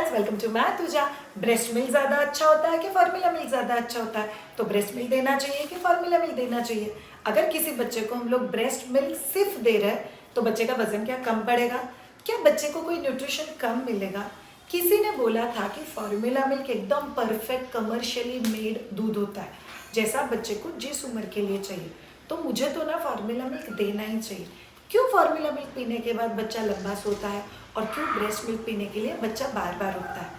Guys, welcome to Matuja. Breast milk ज़्यादा अच्छा होता है कि फार्मूला मिल्क ज़्यादा अच्छा होता है? तो ब्रेस्ट मिल्क देना चाहिए कि फार्मूला मिल्क देना चाहिए? अगर किसी बच्चे को हम लोग ब्रेस्ट मिल्क सिर्फ दे रहे हैं तो बच्चे का वजन क्या कम बढ़ेगा? क्या बच्चे को कोई न्यूट्रिशन कम मिलेगा? किसी ने बोला था कि फार्मूला मिल्क एकदम परफेक्ट कमर्शियली मेड दूध होता है, जैसा बच्चे को जिस उम्र के लिए चाहिए। तो मुझे तो ना फार्मूला मिल्क देना ही चाहिए। क्यों फार्मूला मिल्क पीने के बाद बच्चा लंबा सोता है और क्यों ब्रेस्ट मिल्क पीने के लिए बच्चा बार बार उठता है?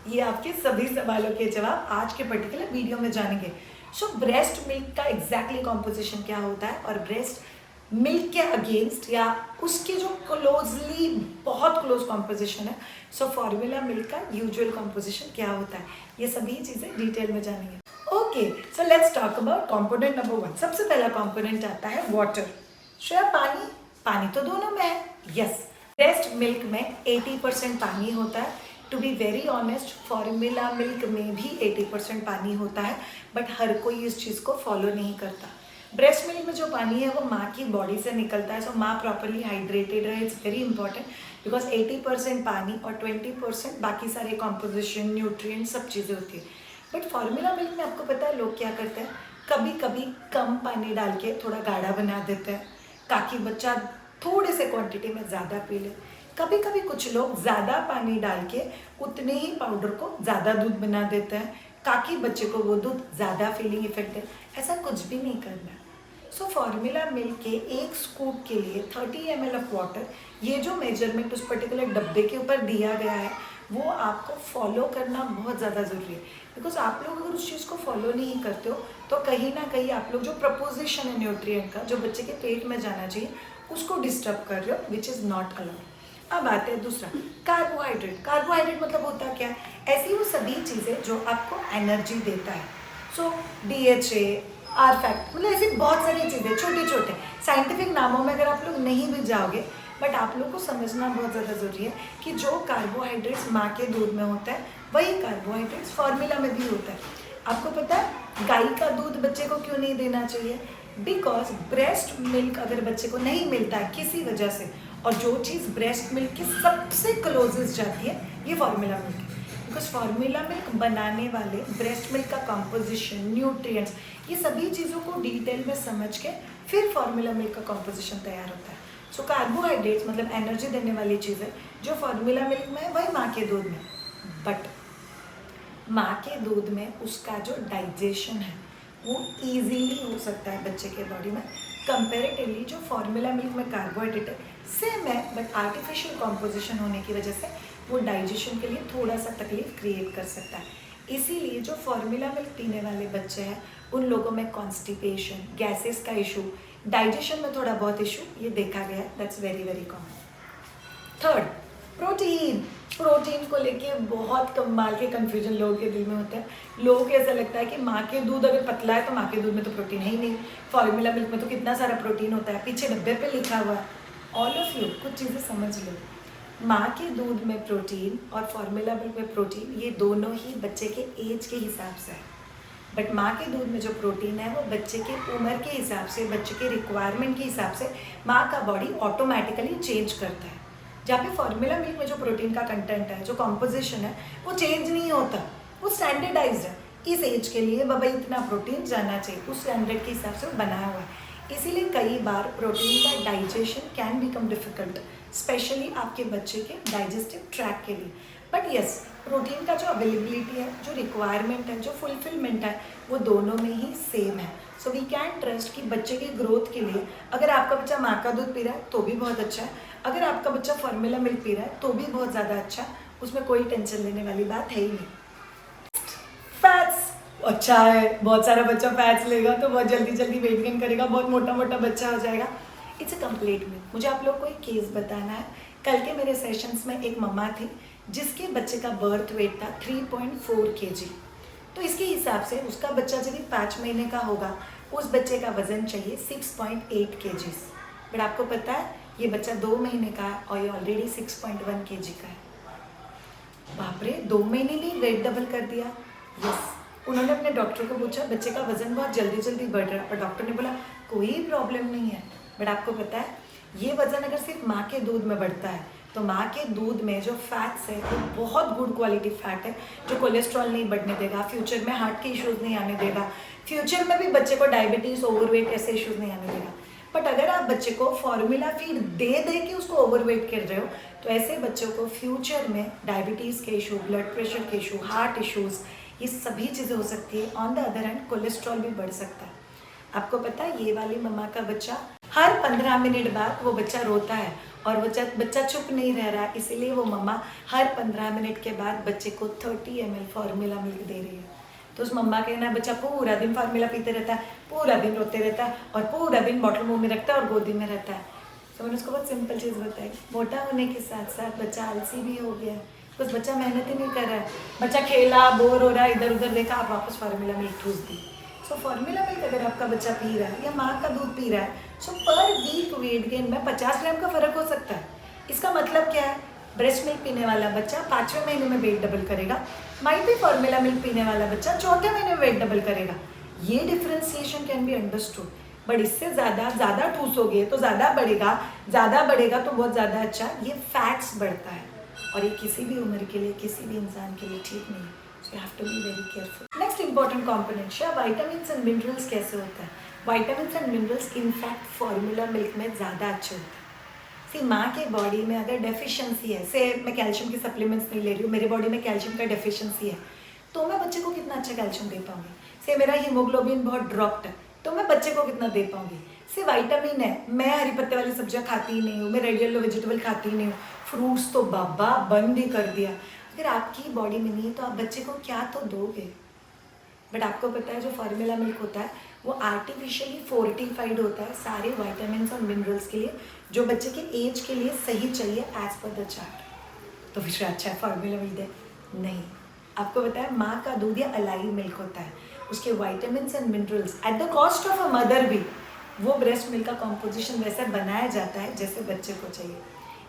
ये आपके सभी सवालों के जवाब आज के पर्टिकुलर वीडियो में जानेंगे। सो ब्रेस्ट मिल्क का एग्जैक्टली कॉम्पोजिशन क्या होता है और ब्रेस्ट मिल्क के अगेंस्ट या उसके जो क्लोजली बहुत क्लोज कॉम्पोजिशन है, सो फार्मूला मिल्क का यूजुअल कॉम्पोजिशन क्या होता है, ये सभी चीज़ें डिटेल में जानेंगे। Okay, so let's talk about component number 1। सबसे पहला कॉम्पोनेंट आता है वाटर। श्रेया, पानी पानी तो दोनों में है। यस, ब्रेस्ट मिल्क में 80% पानी होता है। To be very honest, formula milk में भी 80% पानी होता है, बट हर कोई इस चीज़ को फॉलो नहीं करता। ब्रेस्ट मिल्क में जो पानी है वो माँ की बॉडी से निकलता है, सो माँ प्रॉपरली हाइड्रेटेड रहे, इट्स वेरी इंपॉर्टेंट। बिकॉज 80% पानी और 20% बाकी सारे कॉम्पोजिशन, न्यूट्रिएंट, सब चीज़ें होती है। बट फार्मूला मिल्क में आपको पता है लोग क्या करते हैं, कभी कभी कम पानी डाल के थोड़ा गाढ़ा बना देते हैं ताकि बच्चा थोड़े से क्वांटिटी में ज़्यादा पी ले। कभी कभी कुछ लोग ज़्यादा पानी डाल के उतने ही पाउडर को ज़्यादा दूध बना देते हैं ताकि बच्चे को वो दूध ज़्यादा फीलिंग इफेक्ट दे। ऐसा कुछ भी नहीं करना। सो फार्मूला मिल्क के एक स्कूप के लिए 30 ml ऑफ वाटर, ये जो मेजरमेंट उस पर्टिकुलर डब्बे के ऊपर दिया गया है वो आपको फॉलो करना बहुत ज़्यादा ज़रूरी है। बिकॉज आप लोग अगर उस चीज़ को फॉलो नहीं करते हो तो कहीं ना कहीं आप लोग जो प्रपोजिशन है न्यूट्रिएंट का जो बच्चे के पेट में जाना चाहिए उसको डिस्टर्ब कर रहे हो, विच इज़ नॉट अलाउड। अब आते हैं दूसरा, कार्बोहाइड्रेट। कार्बोहाइड्रेट मतलब होता क्या है? ऐसी वो सभी चीज़ें जो आपको एनर्जी देता है। सो DHA, आर फैक्ट, मतलब ऐसी बहुत सारी चीज़ें, छोटे छोटे साइंटिफिक नामों में अगर आप लोग नहीं भी जाओगे, बट आप लोग को समझना बहुत ज़्यादा ज़रूरी है कि जो कार्बोहाइड्रेट्स माँ के दूध में होता है वही कार्बोहाइड्रेट्स फार्मूला में भी होता है। आपको पता है गाय का दूध बच्चे को क्यों नहीं देना चाहिए? बिकॉज ब्रेस्ट मिल्क अगर बच्चे को नहीं मिलता है किसी वजह से, और जो चीज़ ब्रेस्ट मिल्क के सबसे क्लोजेस्ट जाती है ये फार्मूला मिल्क है। बिकॉज फार्मूला मिल्क बनाने वाले ब्रेस्ट मिल्क का कॉम्पोजिशन, न्यूट्रिएंट्स, ये सभी चीज़ों को डिटेल में समझ के फिर फार्मूला मिल्क का कॉम्पोजिशन तैयार होता है। सो कार्बोहाइड्रेट्स मतलब एनर्जी देने वाली चीज़ है जो फार्मूला मिल्क में है वही माँ के दूध में। बट माँ के दूध में उसका जो डाइजेशन है वो ईजीली हो सकता है बच्चे के बॉडी में, कंपेरेटिवली जो फार्मूला मिल्क में कार्बोहाइड्रेट है सेम है, बट आर्टिफिशियल कॉम्पोजिशन होने की वजह से वो डाइजेशन के लिए थोड़ा सा तकलीफ क्रिएट कर सकता है। इसीलिए जो फार्मूला मिल्क पीने वाले बच्चे हैं उन लोगों में कॉन्स्टिपेशन, गैसेस का इशू, डाइजेशन में थोड़ा बहुत इशू ये देखा गया है। That's very very common. Third, protein. Protein को लेके बहुत कमाल के कन्फ्यूजन लोगों के दिल में होता है। लोगों को ऐसा लगता है कि माँ के दूध अगर पतला है तो माँ के दूध में तो प्रोटीन है ही नहीं, फार्मूला मिल्क में तो कितना सारा प्रोटीन होता है, पीछे डब्बे पे लिखा हुआ है। ऑल ऑफ यू कुछ चीज़ें समझ लो, माँ के दूध में प्रोटीन और फार्मूला मिल्क में प्रोटीन ये दोनों ही बच्चे के एज के हिसाब से है। बट माँ के दूध में जो प्रोटीन है वो बच्चे के उम्र के हिसाब से, बच्चे के रिक्वायरमेंट के हिसाब से माँ का बॉडी ऑटोमेटिकली चेंज करता है। जहाँ पे फार्मूला मिल्क में जो प्रोटीन का कंटेंट है, जो कॉम्पोजिशन है, वो चेंज नहीं होता, वो स्टैंडर्डाइज्ड है। इस एज के लिए बाबा इतना प्रोटीन जाना चाहिए, उस स्टैंडर्ड के हिसाब से बनाया हुआ है। इसीलिए कई बार प्रोटीन का digestion can become difficult, specially आपके बच्चे के डाइजेस्टिव ट्रैक के लिए। बट यस, प्रोटीन का जो अवेलेबिलिटी है, जो रिक्वायरमेंट है, जो फुलफिलमेंट है, वो दोनों में ही सेम है। सो वी कैन ट्रस्ट कि बच्चे की ग्रोथ के लिए अगर आपका बच्चा माँ का दूध पी रहा है तो भी बहुत अच्छा है, अगर आपका बच्चा फार्मूला मिल्क पी रहा है तो भी बहुत ज़्यादा अच्छा है, उसमें कोई टेंशन लेने वाली बात है ही नहीं। फैट्स अच्छा है, बहुत सारा बच्चा फैट्स लेगा तो बहुत जल्दी जल्दी वेट गेन करेगा, बहुत मोटा मोटा बच्चा हो जाएगा। It's a complete myth. मुझे आप लोग को एक केस बताना है। कल के मेरे सेशंस में एक मम्मा थी जिसके बच्चे का बर्थ वेट था 3.4 kg। तो इसके हिसाब से उसका बच्चा जब 5 महीने का होगा उस बच्चे का वजन चाहिए 6.8 kg। बट आपको पता है ये बच्चा 2 महीने का है और ये ऑलरेडी 6.1 kg का है। बाप रे, 2 महीने में वेट डबल कर दिया। यस, उन्होंने अपने डॉक्टर को पूछा बच्चे का वजन बहुत जल्दी जल्दी बढ़ रहा है, पर डॉक्टर ने बोला कोई प्रॉब्लम नहीं है। बट आपको पता है ये वजन अगर सिर्फ माँ के दूध में बढ़ता है तो माँ के दूध में जो फैट्स है वो बहुत गुड क्वालिटी फैट है, जो कोलेस्ट्रॉल नहीं बढ़ने देगा, फ्यूचर में हार्ट के इश्यूज़ नहीं आने देगा, फ्यूचर में भी बच्चे को डायबिटीज़, ओवरवेट ऐसे इश्यूज़ नहीं आने देगा। बट अगर आप बच्चे को फॉर्मूला फीड दे दे के उसको ओवरवेट कर रहे हो, तो ऐसे बच्चों को फ्यूचर में डायबिटीज़ के इशू, ब्लड प्रेशर के इशू, हार्ट इश्यूज़, ये सभी चीज़ें हो सकती है। On the other hand cholesterol भी बढ़ सकता है। आपको पता है ये वाली मम्मा का बच्चा हर 15 मिनट बाद वो बच्चा रोता है और बच्चा चुप नहीं रह रहा, इसीलिए वो मम्मा हर 15 मिनट के बाद बच्चे को 30 ml फार्मूला मिल्क दे रही है। तो उस मम्मा के ना बच्चा पूरा दिन फार्मूला पीते रहता है, पूरा दिन रोते रहता है और पूरा दिन बॉटल मुंह में रखता है और गोदी में रहता है। तो मैंने उसको बहुत सिंपल चीज़ बताई, मोटा होने के साथ साथ बच्चा आलसी भी हो गया, बस बच्चा मेहनत ही नहीं कर रहा है, बच्चा खेला, बोर हो रहा है, इधर उधर देखा, आप वापस फार्मूला मिल्क ठूस दी। सो फार्मूला मिल्क अगर आपका बच्चा पी रहा है या माँ का दूध पी रहा है, सो पर वीक वेट गेन में 50 ग्राम का फर्क हो सकता है। इसका मतलब क्या है? ब्रेस्ट मिल्क पीने वाला बच्चा 5वें महीने में वेट डबल करेगा, माइट भी फार्मूला मिल्क पीने वाला बच्चा 4थे महीने में वेट डबल करेगा। ये differentiation can be understood, but इससे ज़्यादा ठूसोगे तो ज़्यादा बढ़ेगा तो बहुत ज़्यादा अच्छा, ये फैट्स बढ़ता है और ये किसी भी उम्र के लिए, किसी भी इंसान के लिए ठीक नहीं है। So you have to be very careful. Next important component, vitamins and minerals कैसे होता है? Vitamins and minerals in fact formula milk में ज़्यादा अच्छे होते हैं। सी माँ के बॉडी में अगर डेफिशिएंसी है, से मैं कैल्शियम की सप्लीमेंट्स नहीं ले रही हूँ, मेरे बॉडी में कैल्शियम का डेफिशिएंसी है, तो मैं बच्चे को कितना अच्छा कैल्शियम दे पाऊँगी। से मेरा हीमोग्लोबिन बहुत ड्रॉप्ड है, तो मैं बच्चे को कितना दे पाऊँगी। से विटामिन है, मैं हरी पत्ते वाली सब्जियाँ खाती ही नहीं हूँ, मैं रेड येलो वेजिटेबल खाती ही नहीं हूँ, फ्रूट्स तो बाबा बंद ही कर दिया। अगर आपकी बॉडी में नहीं है तो आप बच्चे को क्या तो दोगे। बट आपको पता है जो फार्मूला मिल्क होता है वो आर्टिफिशियली फोर्टिफाइड होता है सारे विटामिन्स और मिनरल्स के लिए, जो बच्चे के एज के लिए सही चाहिए एज पर द चार्ट। तो फिर अच्छा है फार्मूला मिल्क है? नहीं। आपको पता है माँ का दूध या अलाइव मिल्क होता है, उसके vitamins and minerals at the cost of a mother भी, वो ब्रेस्ट मिल्क का कॉम्पोजिशन वैसा बनाया जाता है जैसे बच्चे को चाहिए।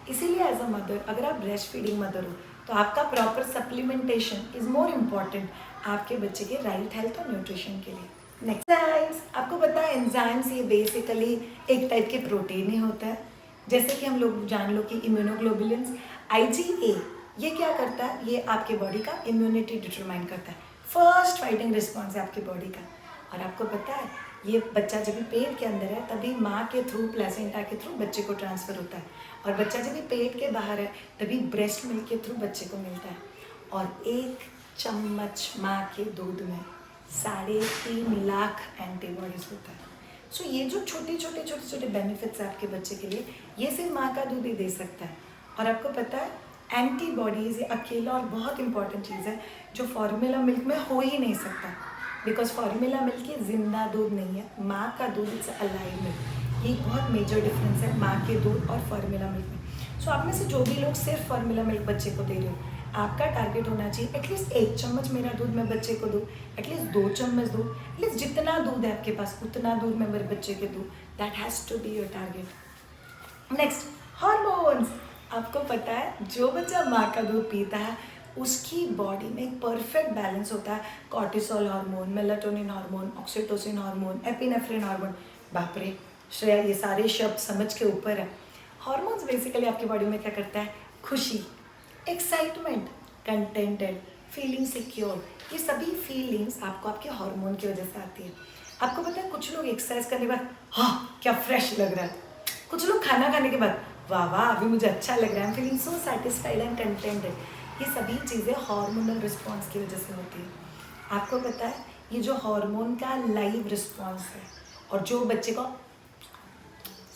इसीलिए एज अ मदर, अगर आप ब्रेस्ट फीडिंग मदर हो तो आपका proper supplementation is more important आपके बच्चे के राइट हेल्थ और न्यूट्रिशन के लिए। नेक्स्ट एंजाइम्स, आपको पता है एंजाइम्स ये बेसिकली एक टाइप के प्रोटीन ही होता है। जैसे कि हम लोग जान लो कि इम्यूनोग्लोबुलिन्स, IgA, ये क्या करता है? ये आपके बॉडी का इम्यूनिटी डिटरमाइन करता है, फर्स्ट फाइटिंग रिस्पॉन्स है आपकी बॉडी का। और आपको पता है ये बच्चा जब भी पेट के अंदर है तभी माँ के थ्रू, प्लेसेंटा के थ्रू बच्चे को ट्रांसफ़र होता है, और बच्चा जब भी पेट के बाहर है तभी ब्रेस्ट मिल्क के थ्रू बच्चे को मिलता है। और 1 चम्मच माँ के दूध में 3.5 लाख एंटीबॉडीज़ होता है। सो ये जो छोटे बेनिफिट्स है आपके बच्चे के लिए, ये सिर्फ माँ का दूध ही दे सकता है। और आपको पता है एंटीबॉडीज़ ये अकेला और बहुत इंपॉर्टेंट चीज़ है जो फार्मूला मिल्क में हो ही नहीं सकता, बिकॉज फार्मूला मिल्क ये जिंदा दूध नहीं है, माँ का दूध इट्स अलाइव मिल्क। ये बहुत मेजर डिफरेंस है माँ के दूध और फार्मूला मिल्क में। सो आप में से जो भी लोग सिर्फ फार्मूला मिल्क बच्चे को दे रहे हो, आपका टारगेट होना चाहिए एटलीस्ट 1 चम्मच मेरा दूध मैं बच्चे को दूँ, एटलीस्ट 2 चम्मच दूँ, एटलीस्ट जितना दूध है आपके पास उतना दूध मैं मेरे बच्चे के दूँ। That has to be your target. Next, hormones. आपको पता है जो बच्चा माँ का दूध पीता है उसकी बॉडी में एक परफेक्ट बैलेंस होता है, cortisol hormone, melatonin hormone, oxytocin hormone, epinephrine hormone. बाप रे श्रेया, ये सारे शब्द समझ के ऊपर है। हार्मोन्स बेसिकली आपकी बॉडी में क्या करता है? खुशी, एक्साइटमेंट, कंटेंटेड, फीलिंग सिक्योर, ये सभी फीलिंग्स आपको आपके हार्मोन की वजह से आती है। आपको पता है कुछ लोग एक्सरसाइज करने के बाद हाँ क्या फ्रेश लग रहा है, कुछ लोग खाना खाने के बाद वाह वाह अभी मुझे अच्छा लग रहा है, I am feeling so satisfied and contented. ये सभी चीज़ें हार्मोनल रिस्पॉन्स की वजह से होती है। आपको पता है ये जो हार्मोन का लाइव रिस्पॉन्स है और जो बच्चे को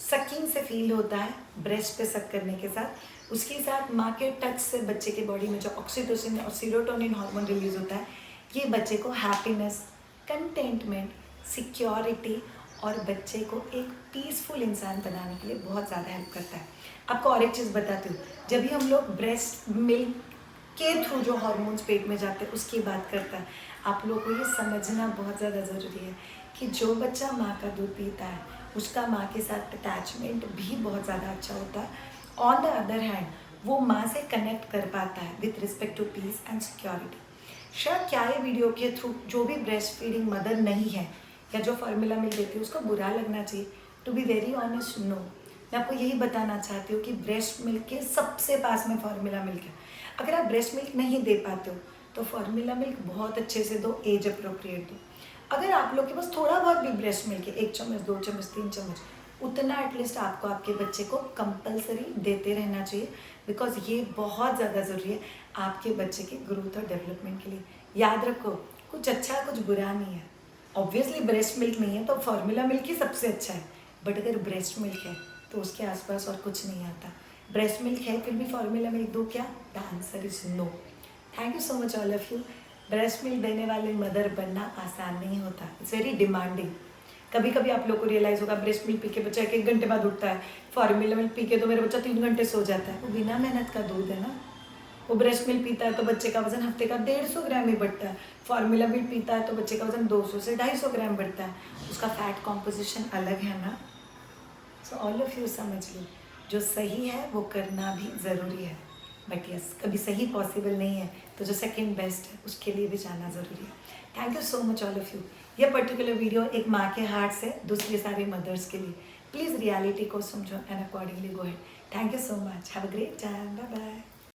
सकिंग से फील होता है ब्रेस्ट पे सक करने के साथ, उसके साथ माँ के टच से बच्चे के बॉडी में जो ऑक्सीटोसिन और सीरोटोनिन हार्मोन रिलीज होता है, ये बच्चे को हैप्पीनेस, कंटेंटमेंट, सिक्योरिटी और बच्चे को एक पीसफुल इंसान बनाने के लिए बहुत ज़्यादा हेल्प करता है। आपको और एक चीज़ बताती हूँ, जब भी हम लोग ब्रेस्ट मिल्क के थ्रू जो हार्मोन्स पेट में जाते हैं उसकी बात करता है, आप लोगों को ये समझना बहुत ज़्यादा ज़रूरी है कि जो बच्चा माँ का दूध पीता है उसका माँ के साथ अटैचमेंट भी बहुत ज़्यादा अच्छा होता है। ऑन द अदर हैंड वो माँ से कनेक्ट कर पाता है with respect to peace and security. शायद क्या ये वीडियो के थ्रू जो भी ब्रेस्ट फीडिंग मदर नहीं है या जो फार्मूला मिल्क देती है उसको बुरा लगना चाहिए? To be very honest, no. मैं आपको यही बताना चाहती हूँ कि ब्रेस्ट मिल्क के सबसे पास में फार्मूला मिल्क है। अगर आप ब्रेस्ट मिल्क नहीं दे पाते हो तो फार्मूला मिल्क बहुत अच्छे से दो, एज अप्रोप्रिएट दो। अगर आप लोग के पास थोड़ा बहुत भी ब्रेस्ट मिल्क है, 1 चम्मच 2 चम्मच 3 चम्मच, उतना एटलीस्ट आपको आपके बच्चे को कंपलसरी देते रहना चाहिए, बिकॉज ये बहुत ज़्यादा ज़रूरी है आपके बच्चे के ग्रोथ और डेवलपमेंट के लिए। याद रखो, कुछ अच्छा कुछ बुरा नहीं है। ऑब्वियसली ब्रेस्ट मिल्क नहीं है तो फार्मूला मिल्क ही सबसे अच्छा है, बट अगर ब्रेस्ट मिल्क है तो उसके आसपास और कुछ नहीं आता। ब्रेस्ट मिल्क है फिर भी फार्मूला मिल्क दो क्या? The answer is no. Thank you so much all of you. Breast milk देने वाले मदर बनना आसान नहीं होता, इट्स वेरी डिमांडिंग। कभी कभी आप लोग को रियलाइज़ होगा ब्रेस्ट मिल्क पी के बच्चा 1 घंटे बाद उठता है, फार्मूला मिल्क पी के तो मेरा बच्चा 3 घंटे सो जाता है। वो बिना मेहनत का दूध है ना। वो ब्रेस्ट मिल्क पीता है तो बच्चे का वजन हफ्ते का 150 ग्राम ही बढ़ता है। फार्मूला मिल्क पीता है तो बच्चे का वजन 200 से 250 ग्राम बढ़ता है। उसका फैट कॉम्पोजिशन अलग है ना। सो ऑल ऑफ यू समझ लो, जो सही है वो करना भी ज़रूरी है, बट यस कभी सही पॉसिबल नहीं है तो जो सेकंड बेस्ट है उसके लिए भी जाना ज़रूरी है। Thank you so much all of you. ये पर्टिकुलर वीडियो एक माँ के हार्ट से दूसरी सारी मदर्स के लिए। प्लीज़ रियलिटी को समझो and accordingly go head. Thank you so much. Have a great time. Bye bye.